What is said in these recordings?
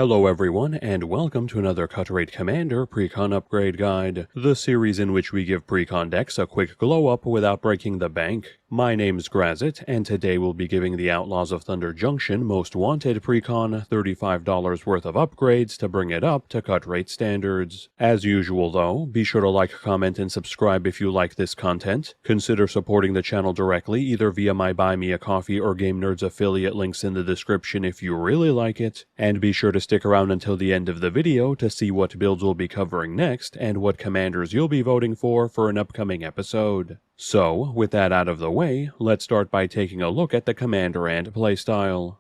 Hello everyone, and welcome to another Cut Rate Commander Precon Upgrade Guide, the series in which we give Precon decks a quick glow up without breaking the bank. My name's Grazzet, and today we'll be giving the Outlaws of Thunder Junction Most Wanted Precon $35 worth of upgrades to bring it up to Cut Rate standards. As usual though, be sure to like, comment, and subscribe if you like this content. Consider supporting the channel directly either via my Buy Me a Coffee or Game Nerds affiliate links in the description if you really like it, and be sure to stick around until the end of the video to see what builds we'll be covering next and what commanders you'll be voting for an upcoming episode. So, with that out of the way, let's start by taking a look at the commander and playstyle.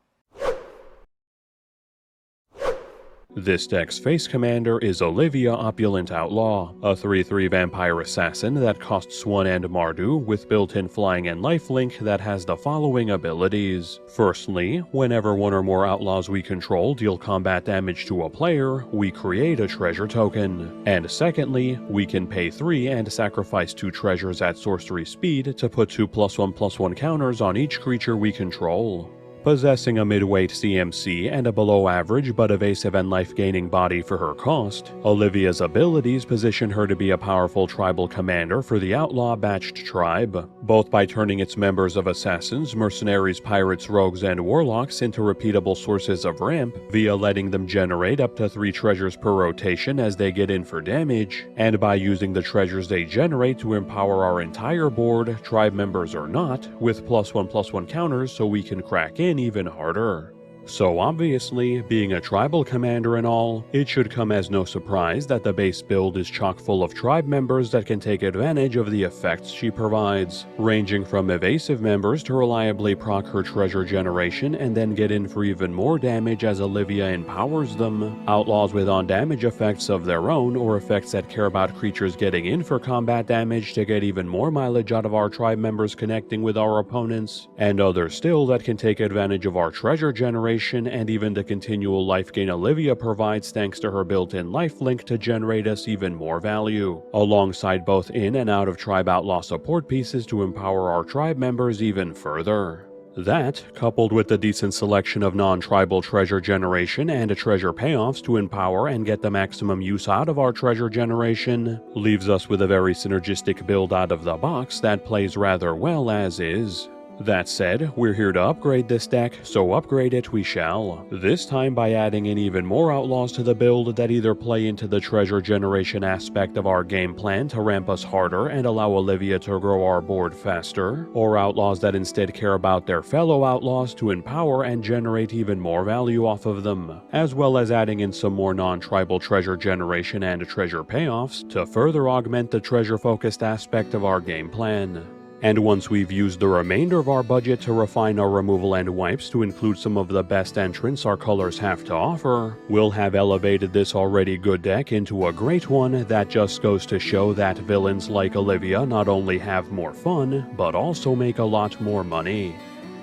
This deck's face commander is Olivia, Opulent Outlaw, a 3/3 vampire assassin that costs 1 and Mardu with built-in flying and lifelink that has the following abilities. Firstly, whenever one or more outlaws we control deal combat damage to a player, we create a treasure token. And secondly, we can pay 3 and sacrifice 2 treasures at sorcery speed to put 2 +1/+1 counters on each creature we control. Possessing a mid-weight CMC and a below-average but evasive and life-gaining body for her cost, Olivia's abilities position her to be a powerful tribal commander for the Outlaw-batched tribe, both by turning its members of assassins, mercenaries, pirates, rogues, and warlocks into repeatable sources of ramp via letting them generate up to 3 treasures per rotation as they get in for damage, and by using the treasures they generate to empower our entire board, tribe members or not, with +1/+1 counters so we can crack in even harder. So obviously, being a tribal commander and all, it should come as no surprise that the base build is chock full of tribe members that can take advantage of the effects she provides, ranging from evasive members to reliably proc her treasure generation and then get in for even more damage as Olivia empowers them, outlaws with on-damage effects of their own or effects that care about creatures getting in for combat damage to get even more mileage out of our tribe members connecting with our opponents, and others still that can take advantage of our treasure generation and even the continual life gain Olivia provides thanks to her built-in lifelink to generate us even more value, alongside both in and out of tribe outlaw support pieces to empower our tribe members even further. That, coupled with the decent selection of non-tribal treasure generation and treasure payoffs to empower and get the maximum use out of our treasure generation, leaves us with a very synergistic build out of the box that plays rather well as is. That said, we're here to upgrade this deck, so upgrade it we shall. This time by adding in even more outlaws to the build that either play into the treasure generation aspect of our game plan to ramp us harder and allow Olivia to grow our board faster, or outlaws that instead care about their fellow outlaws to empower and generate even more value off of them, as well as adding in some more non-tribal treasure generation and treasure payoffs to further augment the treasure-focused aspect of our game plan. And once we've used the remainder of our budget to refine our removal and wipes to include some of the best entrants our colors have to offer, we'll have elevated this already good deck into a great one that just goes to show that villains like Olivia not only have more fun, but also make a lot more money.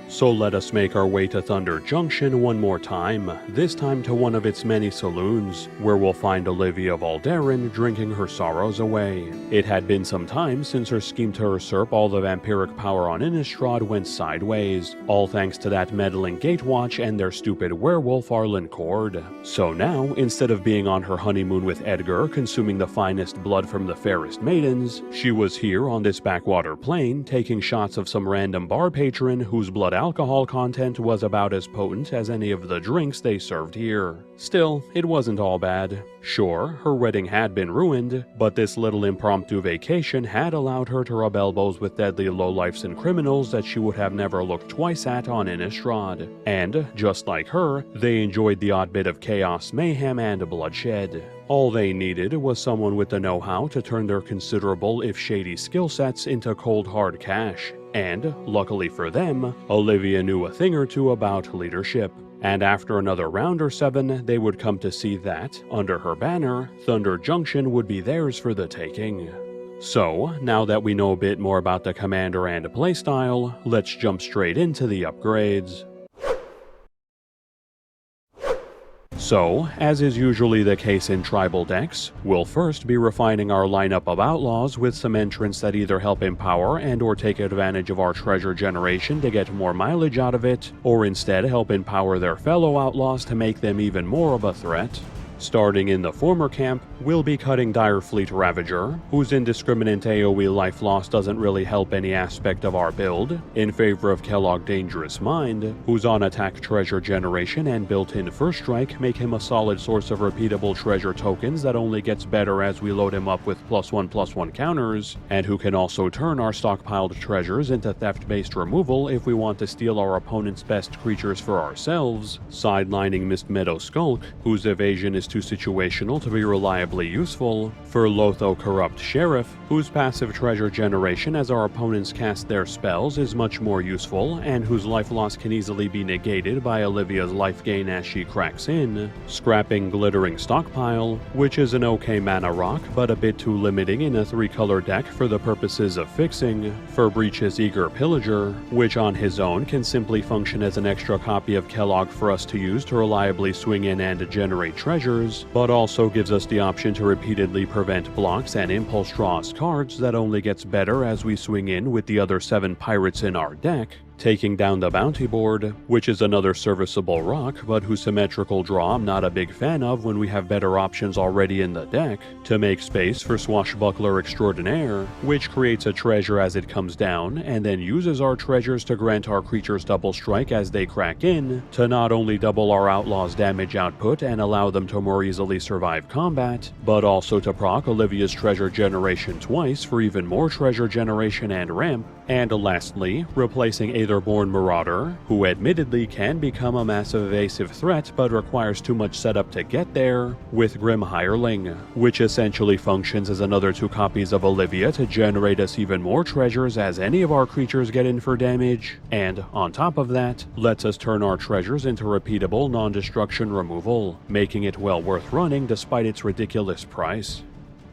So let us make our way to Thunder Junction one more time, this time to one of its many saloons, where we'll find Olivia Valderin drinking her sorrows away. It had been some time since her scheme to usurp all the vampiric power on Innistrad went sideways, all thanks to that meddling Gatewatch and their stupid werewolf Arlen Cord. So now, instead of being on her honeymoon with Edgar consuming the finest blood from the fairest maidens, she was here on this backwater plain taking shots of some random bar patron whose blood alcohol content was about as potent as any of the drinks they served here. Still, it wasn't all bad. Sure, her wedding had been ruined, but this little impromptu vacation had allowed her to rub elbows with deadly lowlifes and criminals that she would have never looked twice at on Innistrad. And, just like her, they enjoyed the odd bit of chaos, mayhem, and bloodshed. All they needed was someone with the know-how to turn their considerable if shady skill sets into cold hard cash. And, luckily for them, Olivia knew a thing or two about leadership. And after another round or 7, they would come to see that, under her banner, Thunder Junction would be theirs for the taking. So, now that we know a bit more about the commander and playstyle, let's jump straight into the upgrades. So, as is usually the case in tribal decks, we'll first be refining our lineup of outlaws with some entrants that either help empower and or take advantage of our treasure generation to get more mileage out of it, or instead help empower their fellow outlaws to make them even more of a threat. Starting in the former camp, we'll be cutting Direfleet Ravager, whose indiscriminate AoE life loss doesn't really help any aspect of our build, in favor of Kellogg Dangerous Mind, whose on-attack treasure generation and built-in first strike make him a solid source of repeatable treasure tokens that only gets better as we load him up with +1/+1 counters, and who can also turn our stockpiled treasures into theft-based removal if we want to steal our opponent's best creatures for ourselves, sidelining Mist Meadow Skulk, whose evasion is too situational to be reliably useful, for Lotho Corrupt Sheriff, whose passive treasure generation as our opponents cast their spells is much more useful, and whose life loss can easily be negated by Olivia's life gain as she cracks in, scrapping Glittering Stockpile, which is an okay mana rock but a bit too limiting in a 3-color deck for the purposes of fixing, for Breach's Eager Pillager, which on his own can simply function as an extra copy of Kellogg for us to use to reliably swing in and generate treasures, but also gives us the option to repeatedly prevent blocks and impulse draws cards that only gets better as we swing in with the other 7 pirates in our deck, taking down the Bounty Board, which is another serviceable rock, but whose symmetrical draw I'm not a big fan of when we have better options already in the deck, to make space for Swashbuckler Extraordinaire, which creates a treasure as it comes down, and then uses our treasures to grant our creatures double strike as they crack in, to not only double our outlaws' damage output and allow them to more easily survive combat, but also to proc Olivia's treasure generation twice for even more treasure generation and ramp, and lastly, replacing Aetherborn Marauder, who admittedly can become a massive evasive threat but requires too much setup to get there, with Grim Hireling, which essentially functions as another 2 copies of Olivia to generate us even more treasures as any of our creatures get in for damage, and on top of that, lets us turn our treasures into repeatable non-destruction removal, making it well worth running despite its ridiculous price.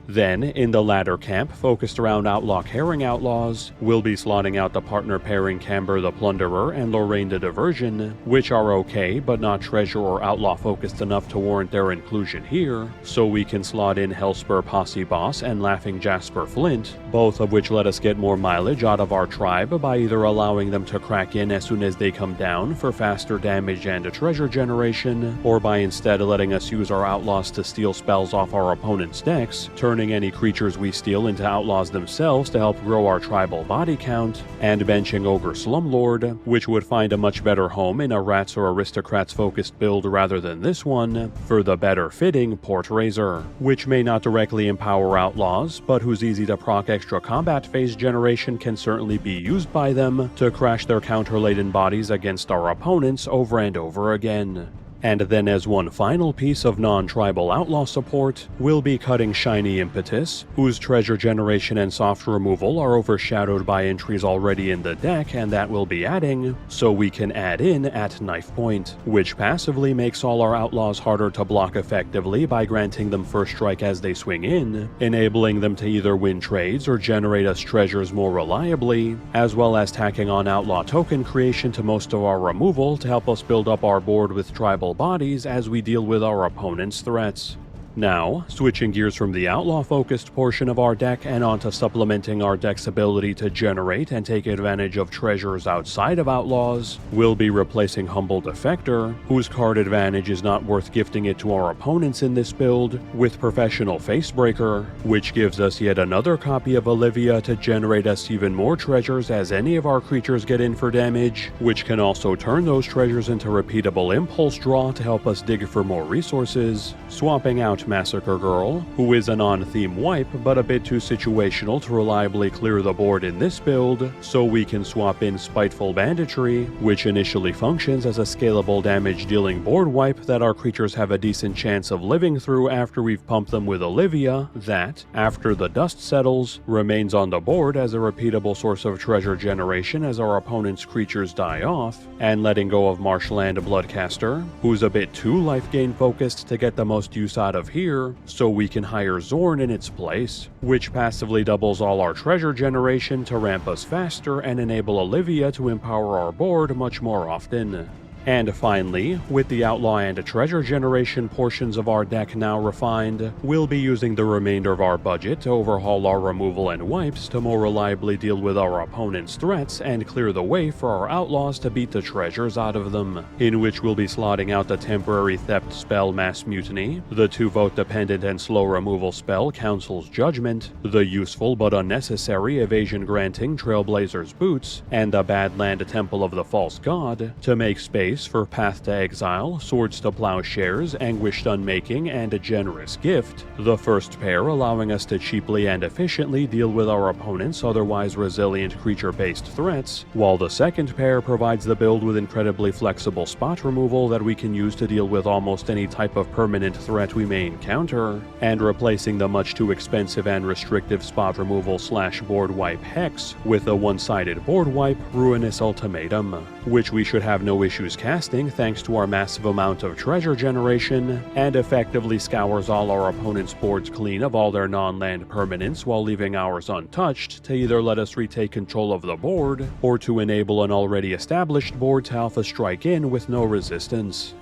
Then, in the latter camp, focused around Outlaw Caring Outlaws, we'll be slotting out the partner pairing Camber the Plunderer and Lorraine the Diversion, which are okay but not treasure or outlaw focused enough to warrant their inclusion here, so we can slot in Hellspur Posse Boss and Laughing Jasper Flint, both of which let us get more mileage out of our tribe by either allowing them to crack in as soon as they come down for faster damage and treasure generation, or by instead letting us use our outlaws to steal spells off our opponent's decks, turning any creatures we steal into outlaws themselves to help grow our tribal body count, and benching Ogre Slumlord, which would find a much better home in a rats or aristocrats focused build rather than this one, for the better fitting Port Razor, which may not directly empower outlaws, but whose easy to proc extra combat phase generation can certainly be used by them to crash their counter-laden bodies against our opponents over and over again. And then as one final piece of non-tribal outlaw support, we'll be cutting Shiny Impetus, whose treasure generation and soft removal are overshadowed by entries already in the deck and that we'll be adding, so we can add in at Knife Point, which passively makes all our outlaws harder to block effectively by granting them first strike as they swing in, enabling them to either win trades or generate us treasures more reliably, as well as tacking on outlaw token creation to most of our removal to help us build up our board with tribal bodies as we deal with our opponent's threats. Now, switching gears from the outlaw-focused portion of our deck and onto supplementing our deck's ability to generate and take advantage of treasures outside of outlaws, we'll be replacing Humble Defector, whose card advantage is not worth gifting it to our opponents in this build, with Professional Facebreaker, which gives us yet another copy of Olivia to generate us even more treasures as any of our creatures get in for damage, which can also turn those treasures into repeatable impulse draw to help us dig for more resources, swapping out Massacre Girl, who is an on-theme wipe but a bit too situational to reliably clear the board in this build, so we can swap in Spiteful Banditry, which initially functions as a scalable damage-dealing board wipe that our creatures have a decent chance of living through after we've pumped them with Olivia, that, after the dust settles, remains on the board as a repeatable source of treasure generation as our opponent's creatures die off, and letting go of Marshland Bloodcaster, who's a bit too life gain focused to get the most use out of here, so we can hire Zorn in its place, which passively doubles all our treasure generation to ramp us faster and enable Olivia to empower our board much more often. And finally, with the outlaw and treasure generation portions of our deck now refined, we'll be using the remainder of our budget to overhaul our removal and wipes to more reliably deal with our opponent's threats and clear the way for our outlaws to beat the treasures out of them, in which we'll be slotting out the temporary theft spell Mass Mutiny, the 2-vote dependent and slow removal spell Council's Judgment, the useful but unnecessary evasion granting Trailblazer's Boots, and the Badland Temple of the False God, to make space for Path to Exile, Swords to Plowshares, Anguished Unmaking, and a Generous Gift, the first pair allowing us to cheaply and efficiently deal with our opponent's otherwise resilient creature-based threats, while the second pair provides the build with incredibly flexible spot removal that we can use to deal with almost any type of permanent threat we may encounter, and replacing the much too expensive and restrictive spot removal / board wipe Hex with a one-sided board wipe Ruinous Ultimatum, which we should have no issues casting thanks to our massive amount of treasure generation, and effectively scours all our opponent's boards clean of all their non-land permanents while leaving ours untouched to either let us retake control of the board, or to enable an already established board to alpha strike in with no resistance.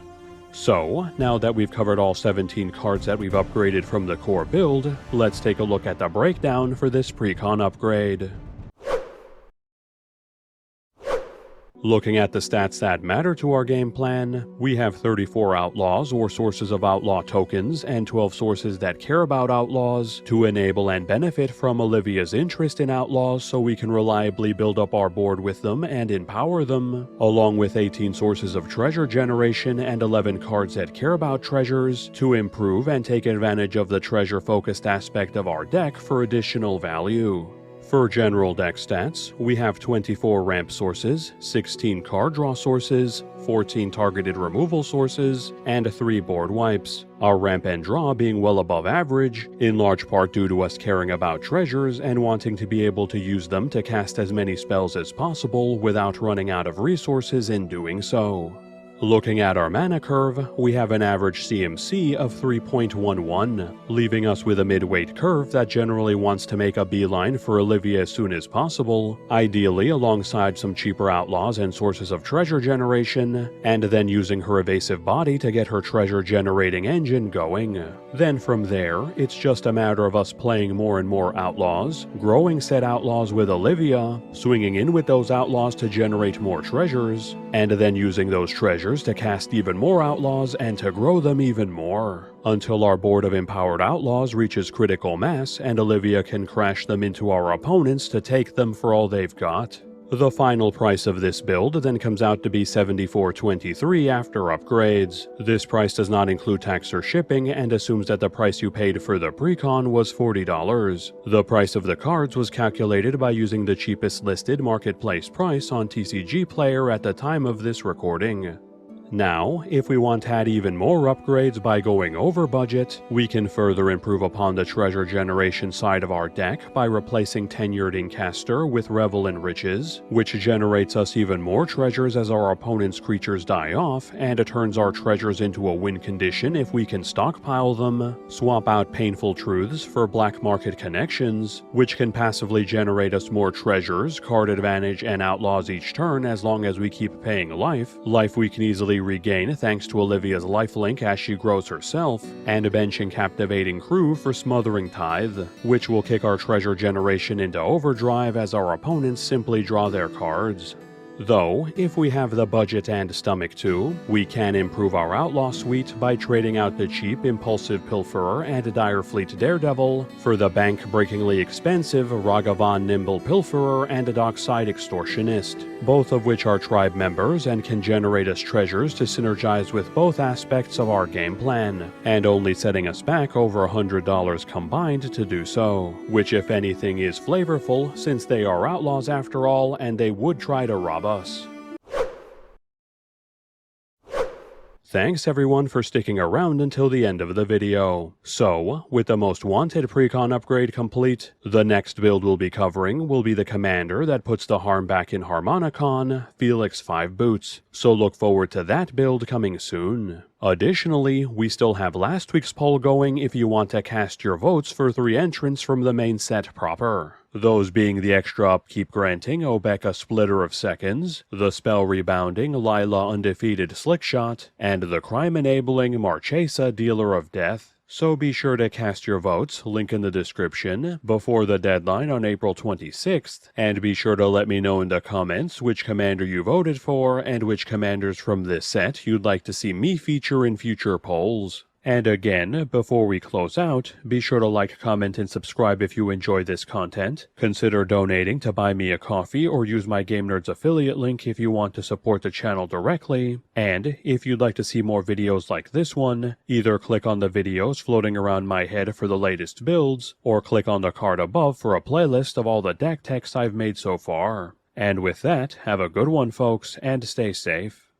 So, now that we've covered all 17 cards that we've upgraded from the core build, let's take a look at the breakdown for this Precon upgrade. Looking at the stats that matter to our game plan, we have 34 outlaws or sources of outlaw tokens and 12 sources that care about outlaws to enable and benefit from Olivia's interest in outlaws so we can reliably build up our board with them and empower them, along with 18 sources of treasure generation and 11 cards that care about treasures to improve and take advantage of the treasure-focused aspect of our deck for additional value. For general deck stats, we have 24 ramp sources, 16 card draw sources, 14 targeted removal sources, and 3 board wipes. Our ramp and draw being well above average, in large part due to us caring about treasures and wanting to be able to use them to cast as many spells as possible without running out of resources in doing so. Looking at our mana curve, we have an average CMC of 3.11, leaving us with a mid-weight curve that generally wants to make a beeline for Olivia as soon as possible, ideally alongside some cheaper outlaws and sources of treasure generation, and then using her evasive body to get her treasure-generating engine going. Then from there, it's just a matter of us playing more and more outlaws, growing said outlaws with Olivia, swinging in with those outlaws to generate more treasures, and then using those treasures to cast even more outlaws and to grow them even more, until our board of empowered outlaws reaches critical mass and Olivia can crash them into our opponents to take them for all they've got. The final price of this build then comes out to be $74.23 after upgrades. This price does not include tax or shipping and assumes that the price you paid for the Precon was $40. The price of the cards was calculated by using the cheapest listed marketplace price on TCG Player at the time of this recording. Now, if we want to add even more upgrades by going over budget, we can further improve upon the treasure generation side of our deck by replacing Tenured Incaster with Revel in Riches, which generates us even more treasures as our opponent's creatures die off, and it turns our treasures into a win condition if we can stockpile them, swap out Painful Truths for Black Market Connections, which can passively generate us more treasures, card advantage, and outlaws each turn as long as we keep paying life we can easily regain thanks to Olivia's lifelink as she grows herself, and benching Captivating Crew for Smothering Tithe, which will kick our treasure generation into overdrive as our opponents simply draw their cards. Though, if we have the budget and stomach to, we can improve our Outlaw suite by trading out the cheap Impulsive Pilferer and Direfleet Daredevil for the bank-breakingly expensive Ragavan Nimble Pilferer and Dockside Extortionist, both of which are tribe members and can generate us treasures to synergize with both aspects of our game plan, and only setting us back over $100 combined to do so, which if anything is flavorful since they are outlaws after all and they would try to rob us. Thanks everyone for sticking around until the end of the video. So, with the most wanted Precon upgrade complete, the next build we'll be covering will be the commander that puts the harm back in Harmonicon, Felix Five-Boots, so look forward to that build coming soon. Additionally, we still have last week's poll going if you want to cast your votes for 3 entrants from the main set proper. those being the extra upkeep granting Obeka Splitter of Seconds, the spell rebounding Lila Undefeated Slickshot, and the crime enabling Marchesa Dealer of Death. So be sure to cast your votes, link in the description, before the deadline on April 26th, and be sure to let me know in the comments which commander you voted for and which commanders from this set you'd like to see me feature in future polls. And again, before we close out, be sure to like, comment, and subscribe if you enjoy this content. Consider donating to buy me a coffee or use my Game Nerds affiliate link if you want to support the channel directly. And if you'd like to see more videos like this one, either click on the videos floating around my head for the latest builds, or click on the card above for a playlist of all the deck techs I've made so far. And with that, have a good one folks, and stay safe.